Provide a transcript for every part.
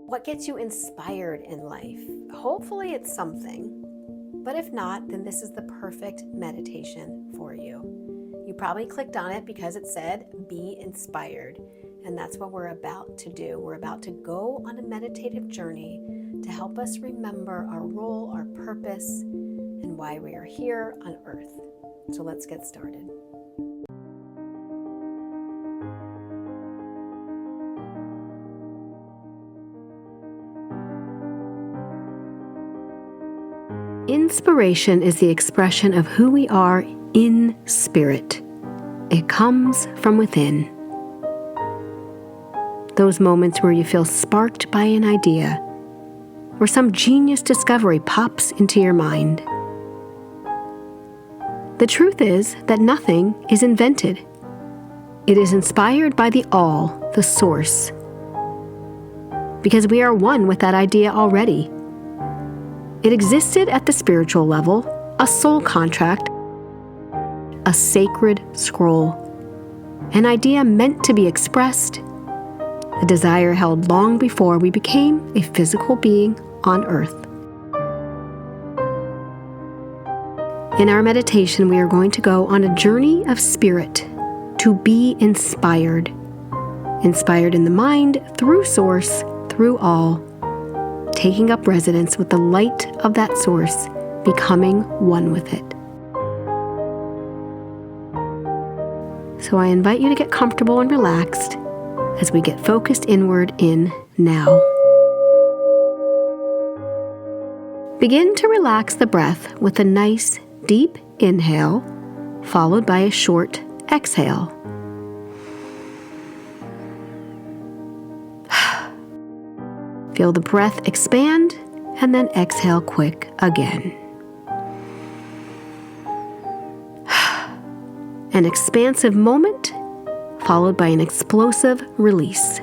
What gets you inspired in life? Hopefully it's something, but if not, then this is the perfect meditation for you. You probably clicked on it because it said be inspired, and that's what we're about to do. We're about to go on a meditative journey to help us remember our role, our purpose, and why we are here on earth. So let's get started. Inspiration is the expression of who we are in spirit. It comes from within. Those moments where you feel sparked by an idea, or some genius discovery pops into your mind. The truth is that nothing is invented. It is inspired by the all, the source. Because we are one with that idea already. It existed at the spiritual level, a soul contract, a sacred scroll, an idea meant to be expressed, a desire held long before we became a physical being on earth. In our meditation, we are going to go on a journey of spirit to be inspired. Inspired in the mind, through source, through all, taking up residence with the light of that source, becoming one with it. So I invite you to get comfortable and relaxed as we get focused inward in now. Begin to relax the breath with a nice, deep inhale, followed by a short exhale. Feel the breath expand and then exhale quick again. An expansive moment followed by an explosive release.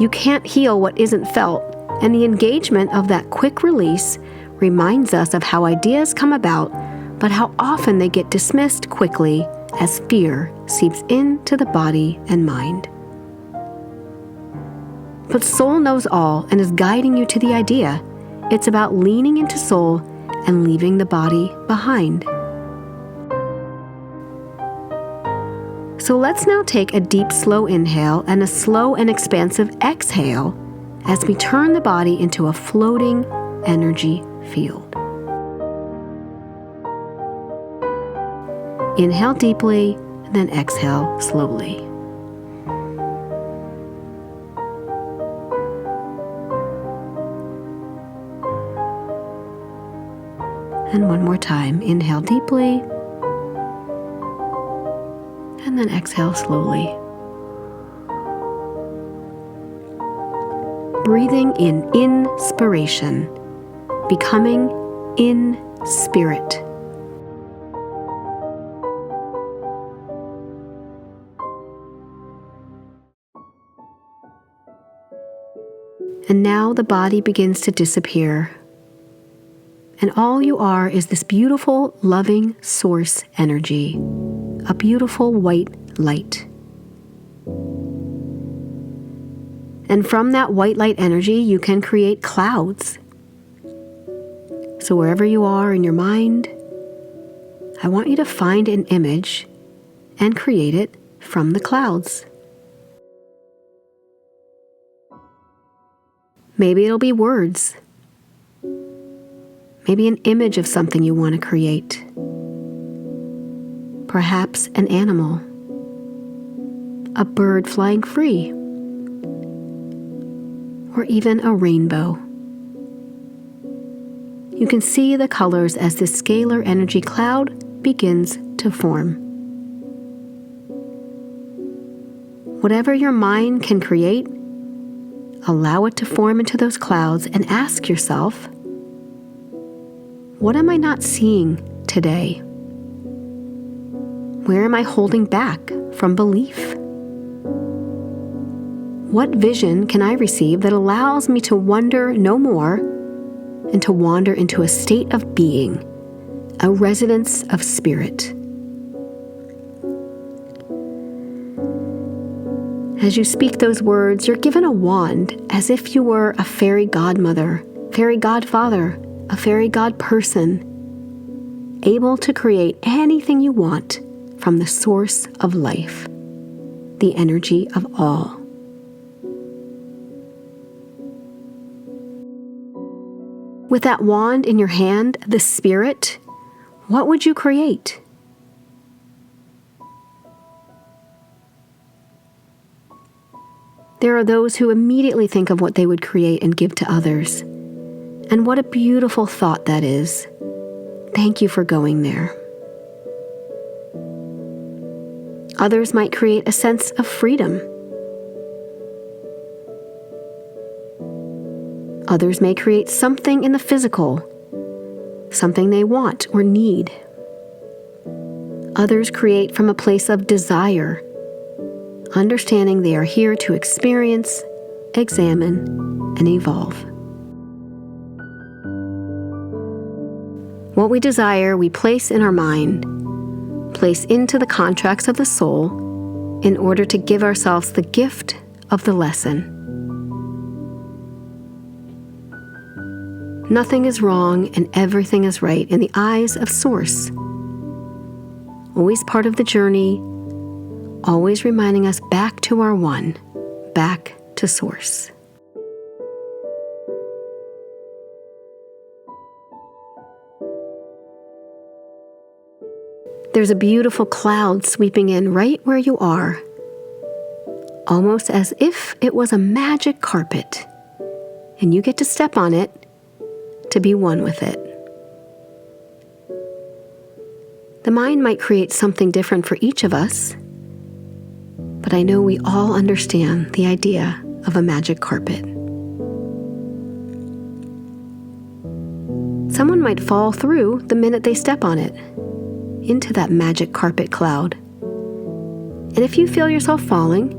You can't heal what isn't felt, and the engagement of that quick release reminds us of how ideas come about, but how often they get dismissed quickly as fear seeps into the body and mind. But soul knows all and is guiding you to the idea. It's about leaning into soul and leaving the body behind. So let's now take a deep, slow inhale and a slow and expansive exhale as we turn the body into a floating energy field. Inhale deeply, then exhale slowly. And one more time, inhale deeply, and then exhale slowly. Breathing in inspiration, becoming in spirit. And now the body begins to disappear. And all you are is this beautiful, loving source energy, a beautiful white light. And from that white light energy, you can create clouds. So wherever you are in your mind, I want you to find an image and create it from the clouds. Maybe it'll be words. Maybe an image of something you want to create. Perhaps an animal, a bird flying free, or even a rainbow. You can see the colors as the scalar energy cloud begins to form. Whatever your mind can create, allow it to form into those clouds and ask yourself, what am I not seeing today? Where am I holding back from belief? What vision can I receive that allows me to wonder no more and to wander into a state of being, a residence of spirit? As you speak those words, you're given a wand as if you were a fairy godmother, fairy godfather, a fairy godperson, able to create anything you want from the source of life, the energy of all. With that wand in your hand, the spirit, what would you create? There are those who immediately think of what they would create and give to others. And what a beautiful thought that is. Thank you for going there. Others might create a sense of freedom. Others may create something in the physical, something they want or need. Others create from a place of desire, understanding they are here to experience, examine, and evolve. What we desire, we place in our mind, place into the contracts of the soul in order to give ourselves the gift of the lesson. Nothing is wrong and everything is right in the eyes of Source. Always part of the journey, always reminding us back to our one, back to Source. There's a beautiful cloud sweeping in right where you are, almost as if it was a magic carpet, and you get to step on it to be one with it. The mind might create something different for each of us, but I know we all understand the idea of a magic carpet. Someone might fall through the minute they step on it, into that magic carpet cloud. And if you feel yourself falling,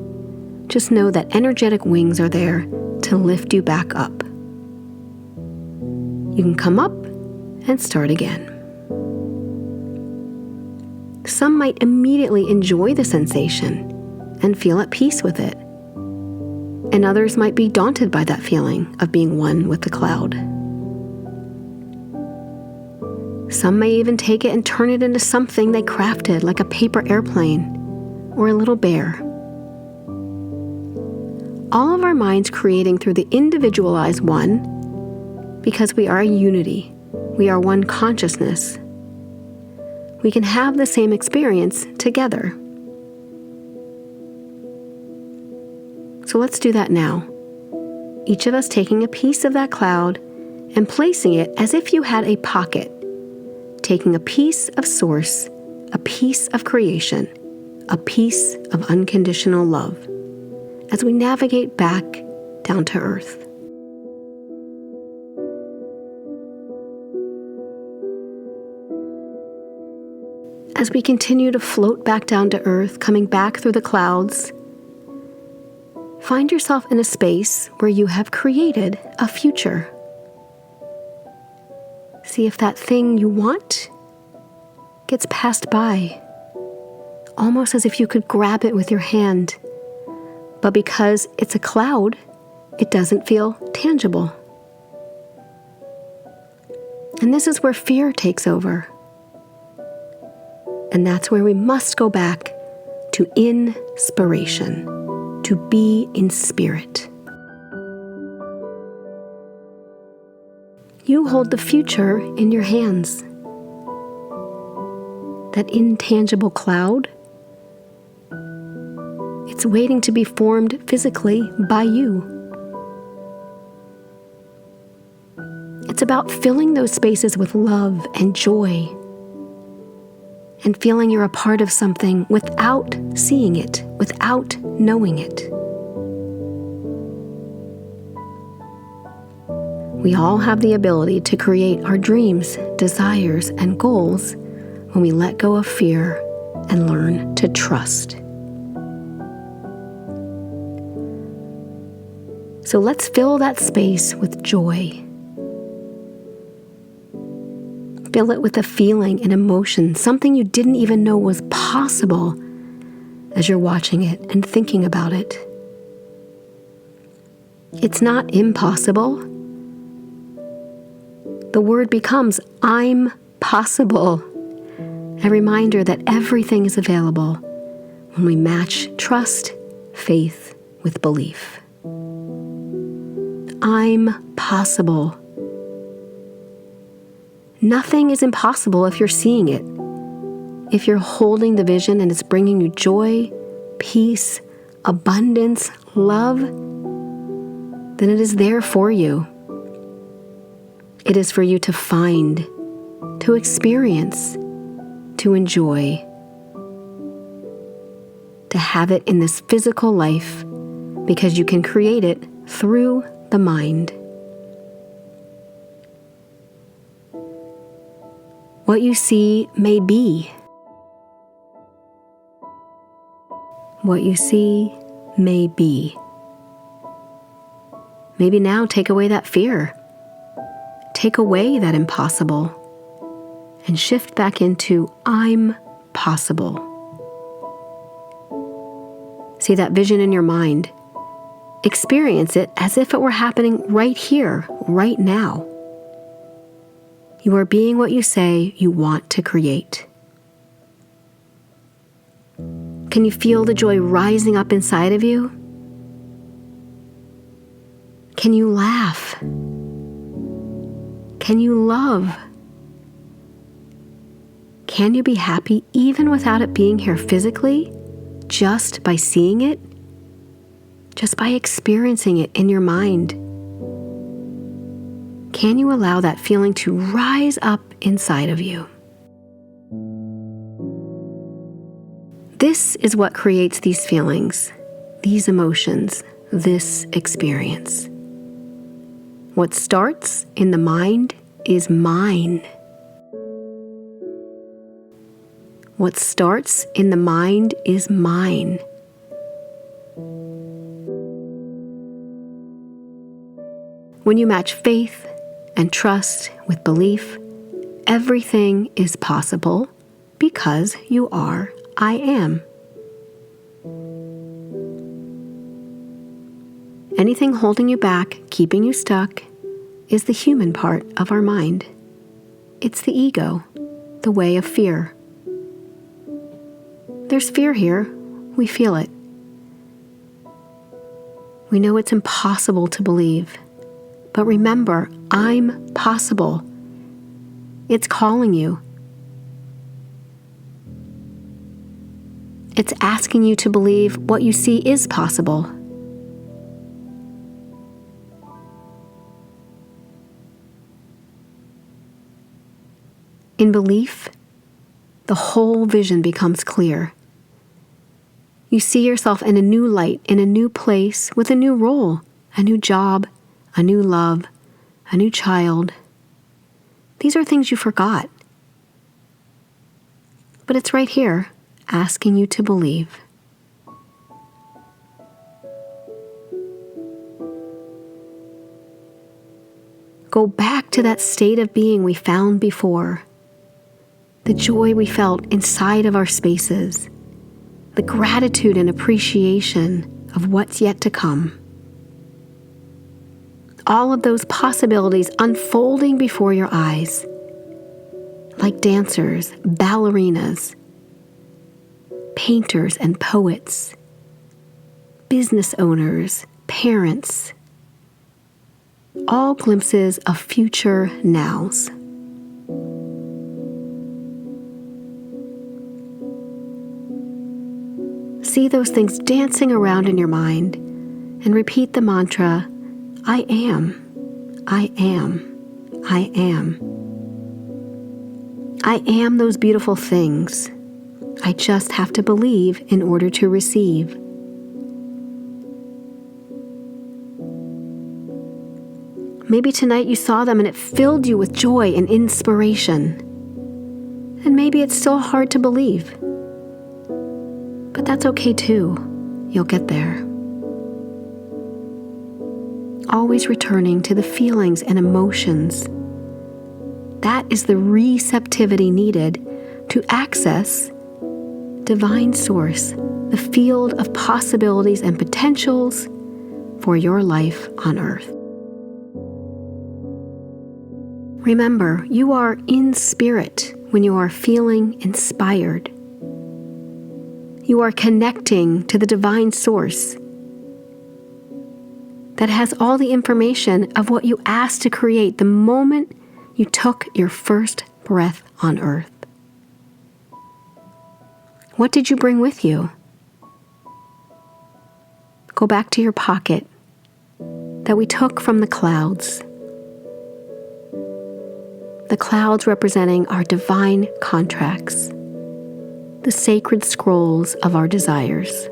just know that energetic wings are there to lift you back up. You can come up and start again. Some might immediately enjoy the sensation and feel at peace with it. And others might be daunted by that feeling of being one with the cloud. Some may even take it and turn it into something they crafted, like a paper airplane or a little bear. All of our minds creating through the individualized one, because we are a unity, we are one consciousness. We can have the same experience together. So let's do that now. Each of us taking a piece of that cloud and placing it as if you had a pocket, taking a piece of Source, a piece of creation, a piece of unconditional love, as we navigate back down to earth. As we continue to float back down to earth, coming back through the clouds, find yourself in a space where you have created a future. See if that thing you want gets passed by, almost as if you could grab it with your hand. But because it's a cloud, it doesn't feel tangible. And this is where fear takes over. And that's where we must go back to inspiration, to be in spirit. You hold the future in your hands. That intangible cloud, it's waiting to be formed physically by you. It's about filling those spaces with love and joy, and feeling you're a part of something without seeing it, without knowing it. We all have the ability to create our dreams, desires, and goals when we let go of fear and learn to trust. So let's fill that space with joy. Fill it with a feeling, an emotion, something you didn't even know was possible as you're watching it and thinking about it. It's not impossible. The word becomes I'm possible. A reminder that everything is available when we match trust, faith with belief. I'm possible. Nothing is impossible if you're seeing it. If you're holding the vision and it's bringing you joy, peace, abundance, love, then it is there for you. It is for you to find, to experience, to enjoy, to have it in this physical life, because you can create it through the mind. What you see may be. What you see may be. Maybe now take away that fear. Take away that impossible and shift back into I'm possible. See that vision in your mind. Experience it as if it were happening right here, right now. You are being what you say you want to create. Can you feel the joy rising up inside of you? Can you laugh? Can you love? Can you be happy even without it being here physically, just by seeing it? Just by experiencing it in your mind? Can you allow that feeling to rise up inside of you? This is what creates these feelings, these emotions, this experience. What starts in the mind is mine. What starts in the mind is mine. When you match faith and trust with belief, everything is possible because you are I am. Anything holding you back, keeping you stuck, is the human part of our mind. It's the ego, the way of fear. There's fear here. We feel it. We know it's impossible to believe. But remember, I'm possible. It's calling you. It's asking you to believe what you see is possible. In belief, the whole vision becomes clear. You see yourself in a new light, in a new place, with a new role, a new job, a new love, a new child. These are things you forgot. But it's right here, asking you to believe. Go back to that state of being we found before. The joy we felt inside of our spaces. The gratitude and appreciation of what's yet to come. All of those possibilities unfolding before your eyes, like dancers, ballerinas, painters and poets, business owners, parents, all glimpses of future nows. See those things dancing around in your mind and repeat the mantra, I am, I am, I am. I am those beautiful things. I just have to believe in order to receive. Maybe tonight you saw them and it filled you with joy and inspiration. And maybe it's still hard to believe. But that's okay too. You'll get there. Always returning to the feelings and emotions. That is the receptivity needed to access Divine Source, the field of possibilities and potentials for your life on earth. Remember, you are in spirit when you are feeling inspired. You are connecting to the divine source that has all the information of what you asked to create the moment you took your first breath on earth. What did you bring with you? Go back to your pocket that we took from the clouds. The clouds representing our divine contracts, the sacred scrolls of our desires.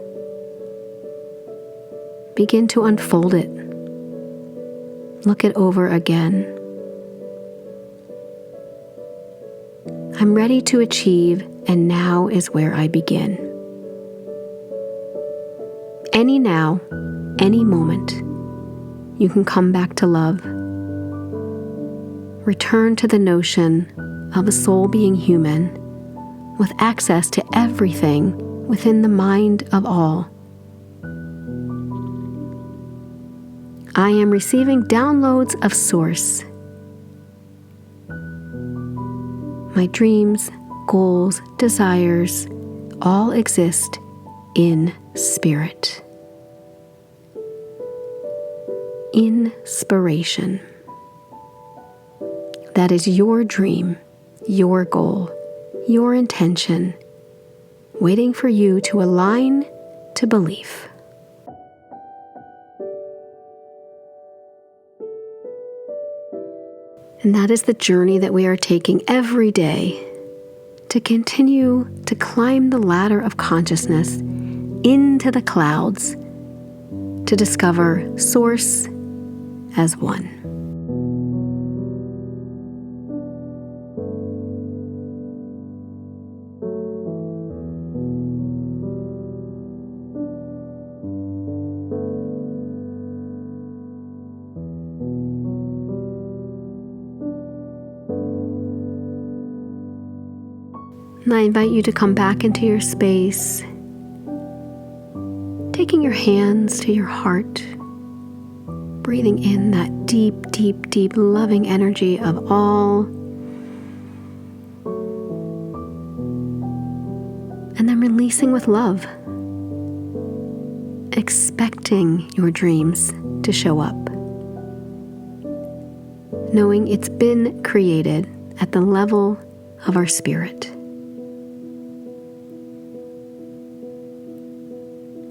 Begin to unfold it. Look it over again. I'm ready to achieve, and now is where I begin. Any now, any moment, you can come back to love. Return to the notion of a soul being human with access to everything within the mind of all. I am receiving downloads of Source. My dreams, goals, desires all exist in spirit. Inspiration. That is your dream, your goal, your intention, waiting for you to align to belief. And that is the journey that we are taking every day to continue to climb the ladder of consciousness into the clouds to discover Source as one. And I invite you to come back into your space, taking your hands to your heart, breathing in that deep, deep, deep loving energy of all, and then releasing with love, expecting your dreams to show up, knowing it's been created at the level of our spirit.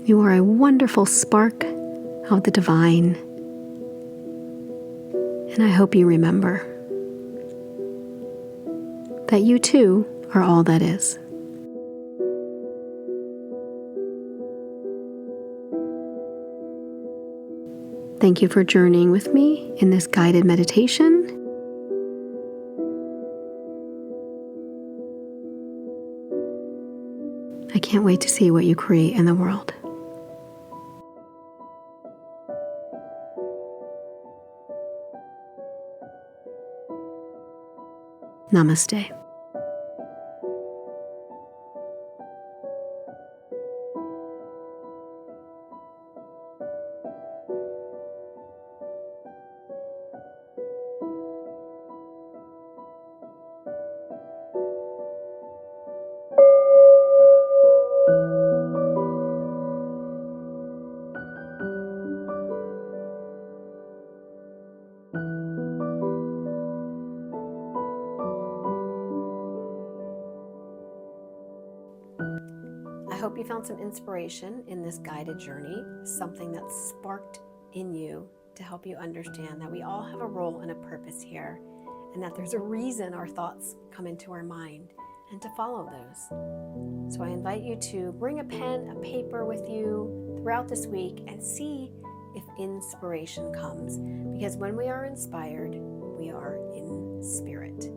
You are a wonderful spark of the divine, and I hope you remember that you too are all that is. Thank you for journeying with me in this guided meditation. I can't wait to see what you create in the world. Namaste. I hope you found some inspiration in this guided journey, something that sparked in you to help you understand that we all have a role and a purpose here, and that there's a reason our thoughts come into our mind, and to follow those. So I invite you to bring a pen, a paper with you throughout this week and see if inspiration comes, because when we are inspired, we are in spirit.